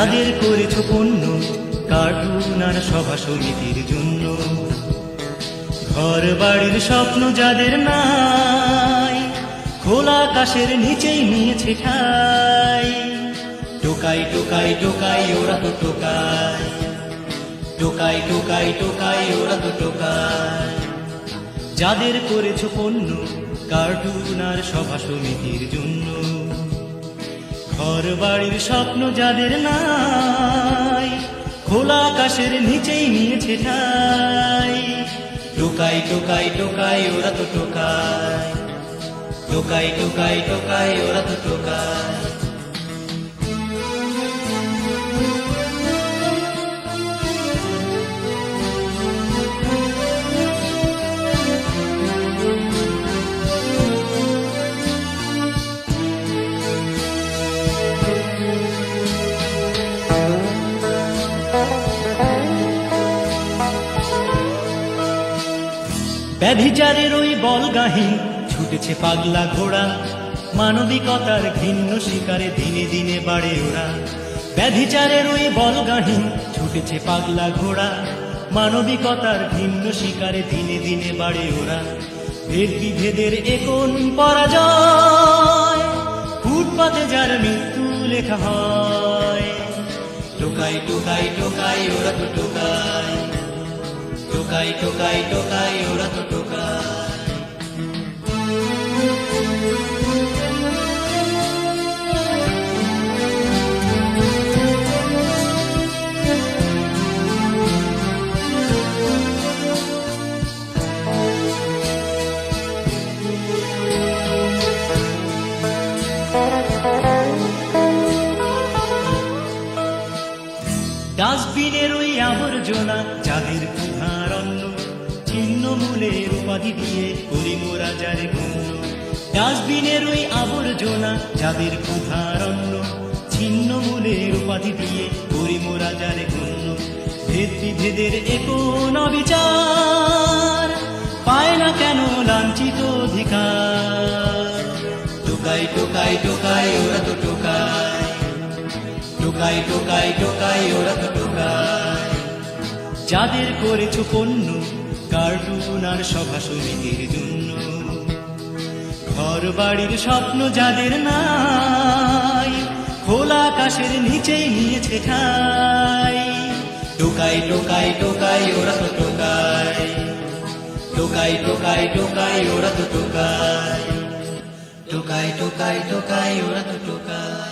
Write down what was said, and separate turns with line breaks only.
যাদের করেছো পণ্য কার্টুন আর সভা সমিতির জন্য, ঘর বাড়ির স্বপ্ন যাদের নাই, খোলা আকাশের নিচেই নিয়েছে ঠাই। টোকাই টোকাই টোকাই ওরা তো টোকাই, টোকাই টোকাই টোকাই ওরা তো টোকাই। যাদের করেছো পণ্য কার্টুন আর সভা সমিতির জন্য, ঘর বাড়ির স্বপ্ন যাদের নাই, খোলা আকাশের নিচেই নিয়েছে ঠাই। টোকাই টোকাই টোকাই ওরা তো টোকাই, টোকাই টোকাই টোকাই ওরা তো টোকাই। ব্যভিচারের ওই বলগাহীন ছুটেছে পাগলা ঘোড়া, মানবিকতার ঘৃণ্য শিকারে দিনে দিনে বাড়ে ওরা। ব্যভিচারের ওই বলগাহীন ছুটেছে পাগলা ঘোড়া, মানবিকতার ঘৃণ্য শিকারে দিনে দিনে বাড়ে ওরা। ভেদ বিভেদের একন পরাজয়, ফুটপাতে যার মৃত্যু লেখা হয়। টোকাই টোকাই টোকাই ওরা তো টোকাই, টোকাই টোকাই টোকাই ওরা তো টোকাই। ডাস্টবিনের ওই আবর্জনা যাদের ক্ষুধার অন্ন, ছিন্নমূলের উপাধি দিয়ে করি মোরা যারে গণ্য। ডাস্টবিনের ওই আবর্জনা যাদের ক্ষুধার অন্ন, ছিন্নমূলের উপাধি দিয়ে করি মোরা যারে গণ্য। ভেদ বিভেদের একন অবিচার, পায় না কেন লাঞ্ছিত অধিকার। টোকাই টোকাই টোকাই ওরা তো টোকাই, টোকাই টোকাই টোকাই ওরা তো টোকাই। যাদের করেছো পণ্য কার্টুন আর সভা সমিতির জন্য, ঘর বাড়ির স্বপ্ন যাদের নাই, খোলা আকাশের নিচেই নিয়েছে ঠাই। টোকাই টোকাই টোকাই ওরা তো টোকাই, টোকাই টোকাই টোকাই ওরা তো টোকাই, টোকাই টোকাই টোকাই ওরা তো টোকাই।